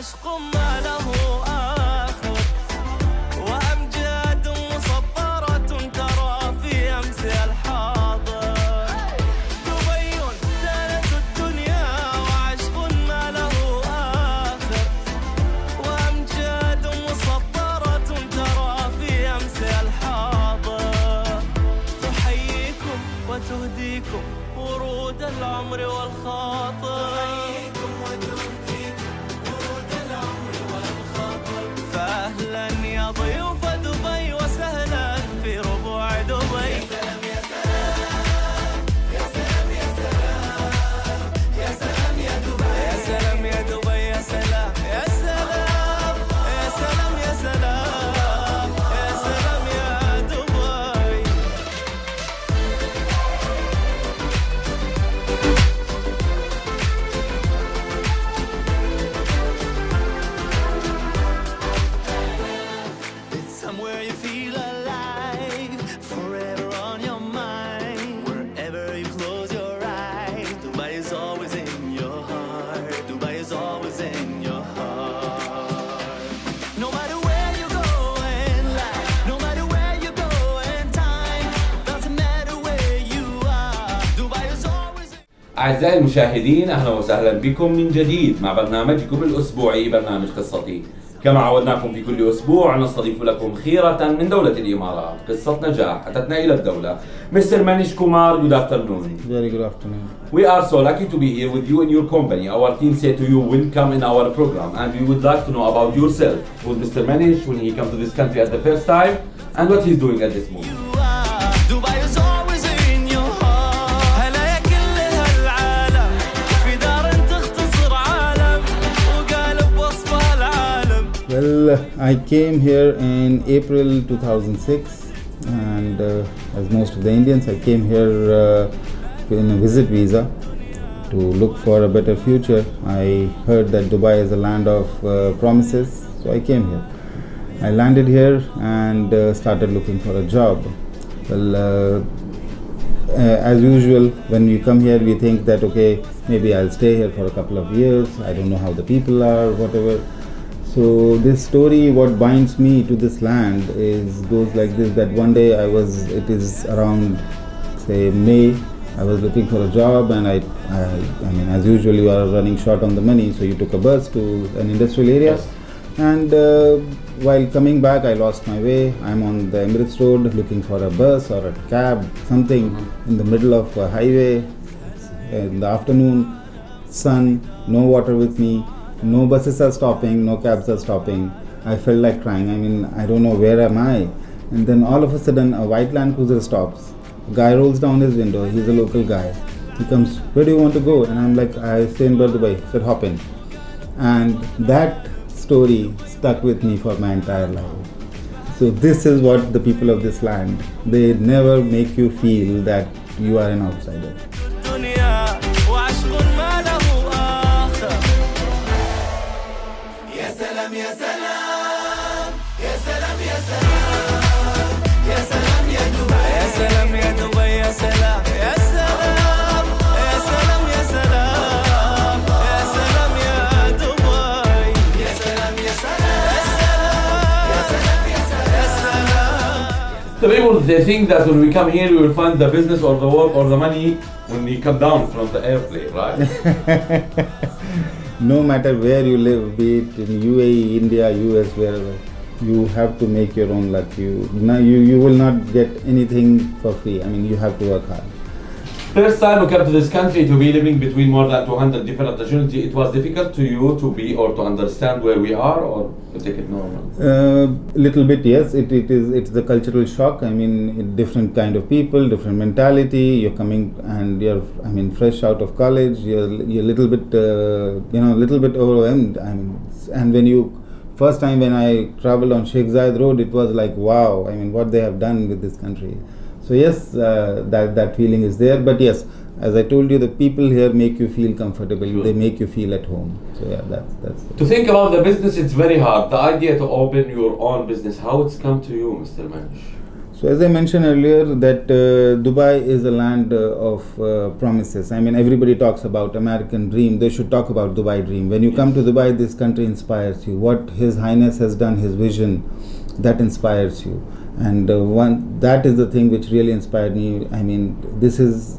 وعشق ما له آخر وأمجاد مسطرة ترى في أمسها الحاضر دبي زينة الدنيا وعشق ما له آخر وأمجاد مسطرة ترى في أمسها الحاضر تحييكم وتهديكم ورود العمر والخاطر فأهلا يا ضيوف دبي وسهلا في ربوع دبي يا سلام يا سلام يا سلام يا سلام يا سلام يا دبي يا سلام يا دبي يا سلام يا سلام يا سلام يا سلام يا سلام يا دبي Somewhere you feel alive, forever on your mind. Wherever you close your eyes, Dubai is always in your heart. Dubai is always in your heart. No matter where you go in life, no matter where you go in time, doesn't matter where you are. Dubai is always in. أعزائي المشاهدين، أهلا وسهلا بكم من جديد مع برنامجكم الأسبوعي برنامج قصتي. كما عودناكم في كل أسبوع نستضيف لكم خيرة من دولة الإمارات قصة نجاح أتتنا إلى الدولة. Mr. Manish Kumar, good afternoon. Very good afternoon. We are so lucky to be here with you in your company. Our team said to you, welcome in our program, and we would like to know about yourself. Who's Mr. Manish, when he came to this country at the first time, and what he's doing at this moment. Dubai is always in your heart. هلا يا كل هالعالم في دار تختصر عالم وقالب وصفها العالم. Well, I came here in April 2006, and as most of the Indians, I came here in a visit visa to look for a better future. I heard that Dubai is a land of promises, so I came here. I landed here and started looking for a job. Well, as usual, when we come here, we think that okay, maybe I'll stay here for a couple of years. I don't know how the people are, whatever. So this story, what binds me to this land goes like this, that one day it is around say May, I was looking for a job, and I mean, as usual, you are running short on the money, so you took a bus to an industrial area. Yes. And while coming back, I lost my way. I'm on the Emirates Road looking for a bus or a cab, something in the middle of a highway in the afternoon, sun, no water with me. No buses are stopping, no cabs are stopping. I felt like crying. I mean, I don't know where am I. And then all of a sudden, a white Land Cruiser stops. A guy rolls down his window. He's a local guy. He comes, where do you want to go? And I'm like, I stay in Dubai. He said, hop in. And that story stuck with me for my entire life. So this is what the people of this land, they never make you feel that you are an outsider. يا سلام يا سلام يا سلام يا سلام يا دبي يا سلام يا دبي يا سلام يا سلام يا سلام يا سلام يا سلام يا دبي يا سلام يا سلام يا سلام يا سلام يا سلام. So people, they think that when we come here, we will find the business or the work or the money when we come down from the airplane, right? No matter where you live, be it in UAE, India, US, wherever, you have to make your own luck. You will not get anything for free. I mean, you have to work hard. First time we came to this country to be living between more than 200 different opportunities, it was difficult to you to be or to understand where we are, or to take it normal? Little bit, yes. It's the cultural shock. I mean, different kind of people, different mentality. You're coming and you're, I mean, fresh out of college. You're a little bit, little bit overwhelmed. I mean, and when you first time when I traveled on Sheikh Zayed Road, it was like, wow. I mean, what they have done with this country. So yes, that feeling is there. But yes, as I told you, the people here make you feel comfortable. Sure. They make you feel at home. So yeah, that's. To think about the business, it's very hard. The idea to open your own business, how it's come to you, Mr. Manish? So as I mentioned earlier, that Dubai is a land of promises. I mean, everybody talks about American dream. They should talk about Dubai dream. When you come to Dubai, this country inspires you. What His Highness has done, his vision, that inspires you. And that is the thing which really inspired me. I mean, this is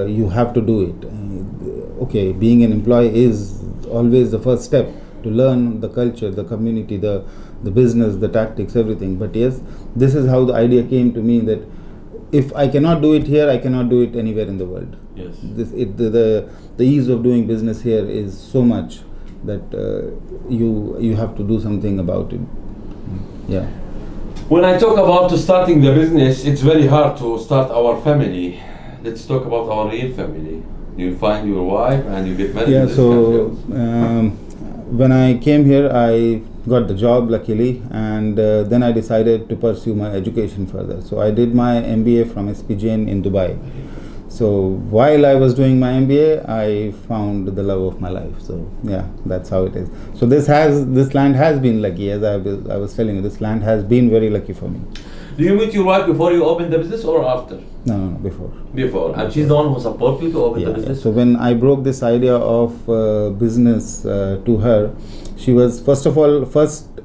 you have to do it. Okay, being an employee is always the first step to learn the culture, the community, the business, the tactics, everything. But yes, this is how the idea came to me, that if I cannot do it here, I cannot do it anywhere in the world. Yes. The ease of doing business here is so much that you have to do something about it. Yeah. When I talk about starting the business, it's very hard to start our family. Let's talk about our real family. You find your wife and you get married. Yeah, in this so country. when I came here, I got the job luckily, and then I decided to pursue my education further. So I did my MBA from SPJN in Dubai. So while I was doing my MBA, I found the love of my life. So yeah, that's how it is. So this land has been lucky, as I was telling you. This land has been very lucky for me. Do you meet your wife before you open the business or after? No, before. Before, and she's the one who supported you to open the business. So when I broke this idea of business to her, she was first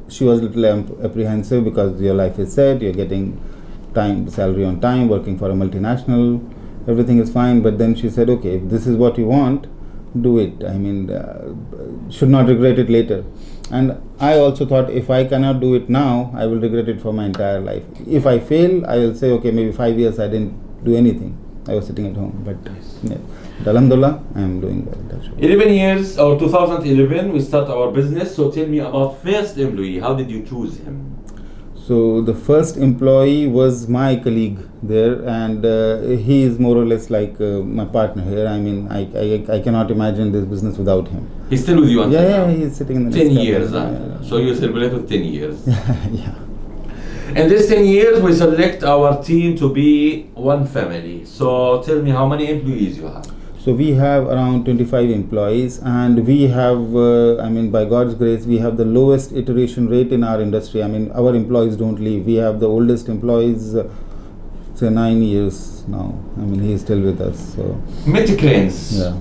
she was a little apprehensive, because your life is set, you're getting salary on time, working for a multinational, everything is fine. But then she said, okay, if this is what you want, do it. I mean, should not regret it later. And I also thought, if I cannot do it now, I will regret it for my entire life. If I fail, I will say, okay, maybe 5 years I didn't do anything. I was sitting at home. But yeah, alhamdulillah, I am doing well. That's right. 11 years, or 2011, we start our business. So tell me about first employee. How did you choose him? So the first employee was my colleague there, and he is more or less like my partner here. I mean, I cannot imagine this business without him. He's still with you until now? Yeah, he's sitting in the 10 next years. cabin. So you celebrate with 10 years. Yeah. In this 10 years, we select our team to be one family. So tell me how many employees you have. So we have around 25 employees, and we have, I mean, by God's grace, we have the lowest iteration rate in our industry. I mean, our employees don't leave. We have the oldest employees, say 9 years now. I mean, he is still with us. So Cranes. yeah.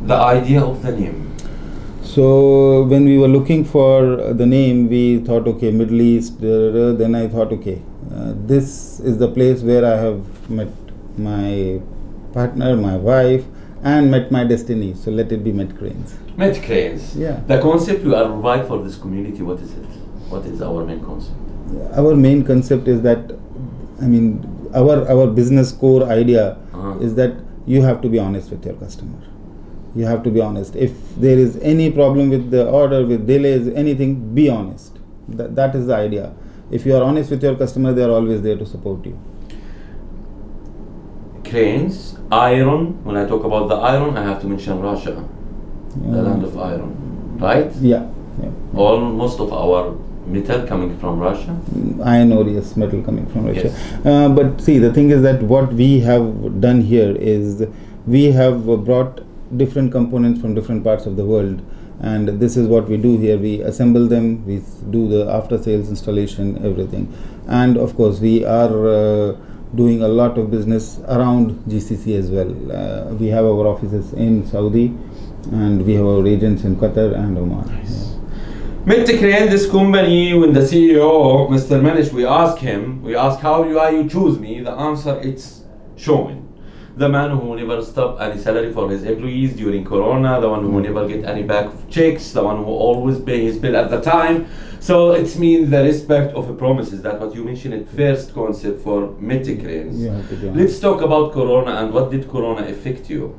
The idea of the name. So when we were looking for the name, we thought, okay, Middle East. Then I thought, okay, this is the place where I have met my partner, my wife, and met my destiny. So let it be Met Cranes. Met Cranes. Yeah. The concept you are provide for this community, what is it? What is our main concept? Our main concept is that, I mean, our business core idea is that you have to be honest with your customer. You have to be honest. If there is any problem with the order, with delays, anything, be honest. That is the idea. If you are honest with your customer, they are always there to support you. Cranes, iron. When I talk about the iron, I have to mention Russia, the land of iron, right? Yeah. Most of our metal coming from Russia. Iron ore, yes, metal coming from Russia. Yes. But see, the thing is that what we have done here is we have brought different components from different parts of the world, and this is what we do here. We assemble them, we do the after sales installation, everything. And of course we are doing a lot of business around GCC as well. We have our offices in Saudi, and we have our agents in Qatar and Oman. Nice. Met Crane, this company, when the CEO, Mr. Manish, we ask how you choose me? The answer, it's showing. The man who never stop any salary for his employees during Corona, the one who never get any back of checks, the one who always pay his bill at the time. So it means the respect of promises. That's what you mentioned at first concept for Met Cranes. Yeah, let's talk about Corona and what did Corona affect you?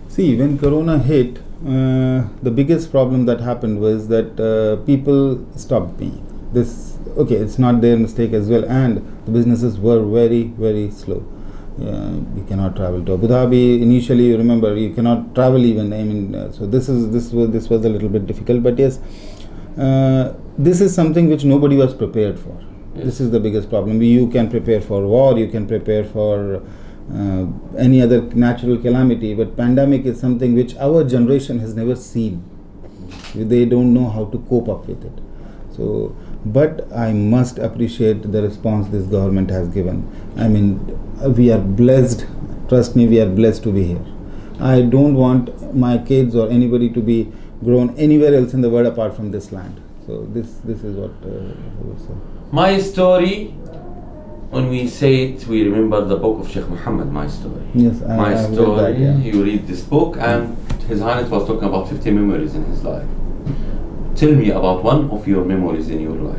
See, when Corona hit, the biggest problem that happened was that people stopped paying. It's not their mistake as well, and the businesses were very, very slow. You cannot travel to Abu Dhabi. Initially, you remember, you cannot travel even. I mean, so this was a little bit difficult. But yes, this is something which nobody was prepared for. Yes. This is the biggest problem. You can prepare for war, you can prepare for any other natural calamity, but pandemic is something which our generation has never seen. They don't know how to cope up with it. So But I must appreciate the response this government has given. I mean, we are blessed. Trust me, we are blessed to be here. I don't want my kids or anybody to be grown anywhere else in the world apart from this land. So this is what I would say. My story, when we say it, we remember the book of Sheikh Muhammad, My Story. Yes, My I've read Story, that, yeah. you read this book, and His Highness was talking about 50 memories in his life. Tell me about one of your memories in your life.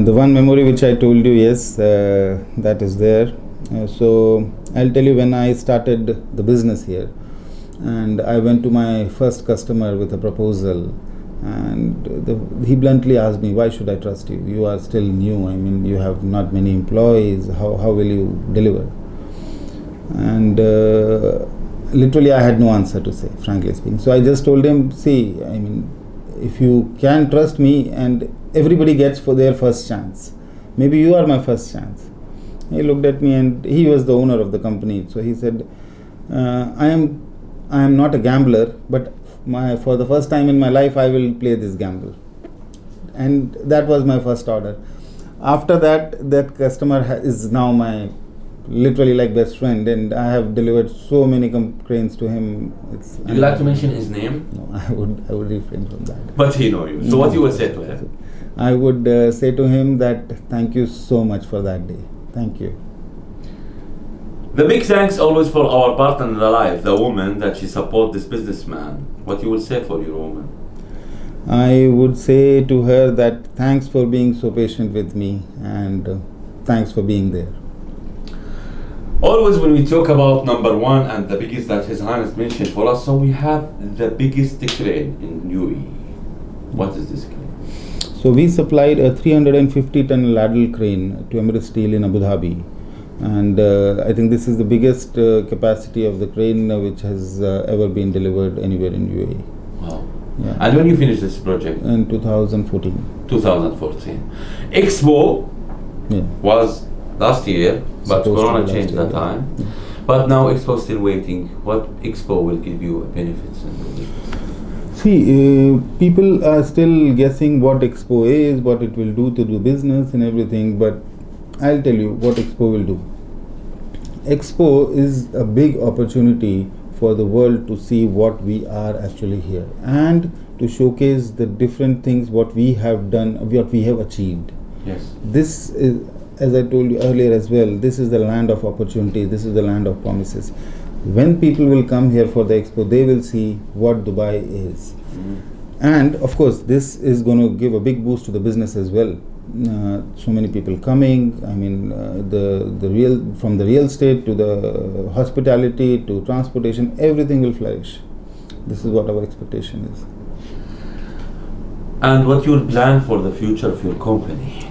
The one memory which I told you, yes, that is there. So I'll tell you, when I started the business here, and I went to my first customer with a proposal, and he bluntly asked me, why should I trust you? You are still new. I mean, you have not many employees. How will you deliver? And literally I had no answer to say, frankly speaking. So I just told him, see, I mean, if you can trust me, and everybody gets for their first chance, maybe you are my first chance. He looked at me, and he was the owner of the company. So he said, I am not a gambler, but for the first time in my life, I will play this gamble. And that was my first order. After that, that customer is now my literally like best friend, and I have delivered so many cranes to him. Do you like to mention his name? No, I would refrain from that. But he knows you. So what you would say to him? I would say to him that thank you so much for that day. Thank you. The big thanks always for our partner in the life, the woman that she support this businessman. What you will say for your woman? I would say to her that thanks for being so patient with me, and thanks for being there. Always when we talk about number one and the biggest that His Highness mentioned for us, so we have the biggest crane in UAE. What is this crane? So we supplied a 350-ton ladle crane to Emirates Steel in Abu Dhabi. And I think this is the biggest capacity of the crane which has ever been delivered anywhere in UAE. Wow. Yeah. And when you finished this project? In 2014. 2014. Expo was last year, but Corona changed that time. Yeah. But now Expo is still waiting. What Expo will give you benefits and benefits? See, people are still guessing what Expo is, what it will do to the business and everything, but I'll tell you what Expo will do. Expo is a big opportunity for the world to see what we are actually here, and to showcase the different things what we have done, what we have achieved. Yes. This is, as I told you earlier as well, this is the land of opportunity, this is the land of promises. When people will come here for the Expo, they will see what Dubai is. And of course, this is going to give a big boost to the business as well. So many people coming. I mean, from the real estate to the hospitality to transportation, everything will flourish. This is what our expectation is. And what your plan for the future of your company?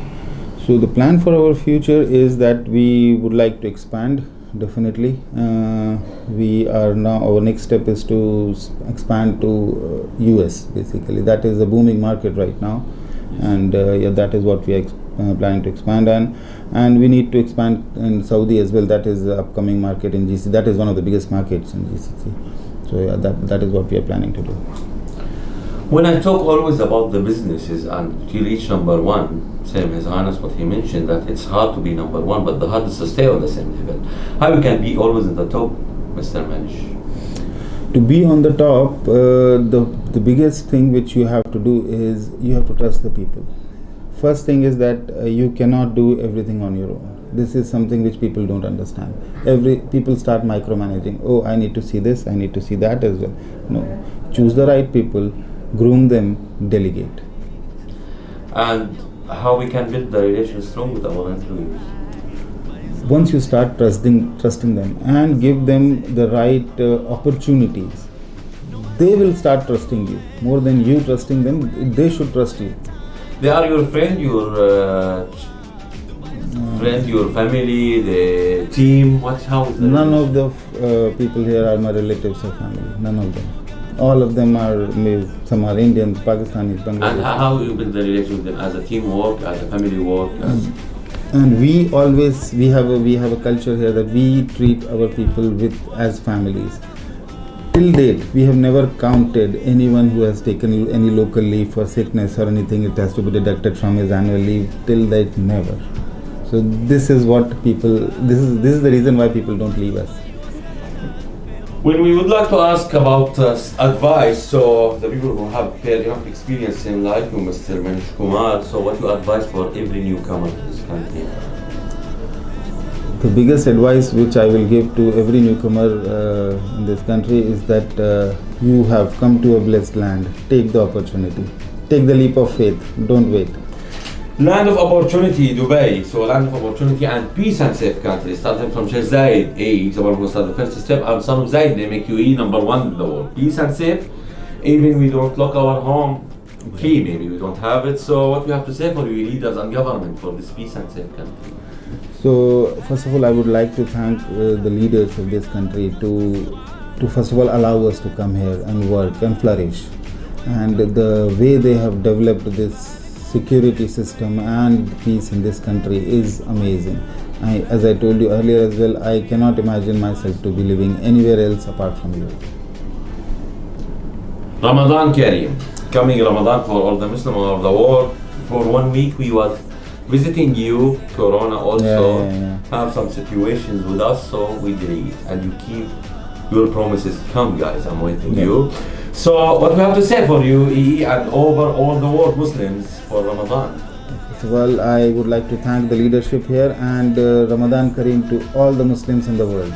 So the plan for our future is that we would like to expand. Definitely, we are now. Our next step is to expand to US. Basically, that is a booming market right now, and that is what we are planning to expand on. And we need to expand in Saudi as well. That is the upcoming market in GCC. That is one of the biggest markets in GCC. So that is what we are planning to do. When I talk always about the businesses and to reach number one, same as Highness what he mentioned, that it's hard to be number one, but the hardest to stay on the same level. How you can be always in the top, Mr. Manish? To be on the top, the biggest thing which you have to do is you have to trust the people. First thing is that you cannot do everything on your own. This is something which people don't understand. People start micromanaging. Oh, I need to see this, I need to see that as well. No, choose the right people, groom them, delegate. And how we can build the relation strong with our employees? Once you start trusting them and give them the right opportunities, they will start trusting you. More than you trusting them, they should trust you. They are your friend, your family, the team. How is that? None of the people here are my relatives or family. None of them. All of them are, some are Indians, Pakistanis, Bangladesh. And how you build the relationship with them? As a teamwork, as a family work? And we have a culture here that we treat our people as families. till date, we have never counted anyone who has taken any local leave for sickness or anything. It has to be deducted from his annual leave. Till date, never. So this is what people. This is the reason why people don't leave us. When we would like to ask about advice, so the people who have had enough experience in life, you, Mr. Manish Kumar, so what you advise for every newcomer to this country? The biggest advice which I will give to every newcomer in this country is that you have come to a blessed land. Take the opportunity. Take the leap of faith. Don't wait. Land of opportunity, Dubai. So land of opportunity and peace and safe country. Starting from Sheikh Zayed, example was the first step, and son of Zayed, they make UAE number one in the world. Peace and safe. Even we don't lock our home key, maybe we don't have it. So what we have to say for you leaders and government for this peace and safe country? So first of all, I would like to thank the leaders of this country to first of all allow us to come here and work and flourish. And the way they have developed this security system and peace in this country is amazing. As I told you earlier as well, I cannot imagine myself to be living anywhere else apart from you. Ramadan Kareem. Coming Ramadan for all the Muslims of the world. For 1 week we was visiting you, Corona also, have some situations with us, so we delayed. And you keep your promises. Come guys, I'm waiting you. So what we have to say for you, and over all the world Muslims for Ramadan? First of all, I would like to thank the leadership here and Ramadan Kareem to all the Muslims in the world.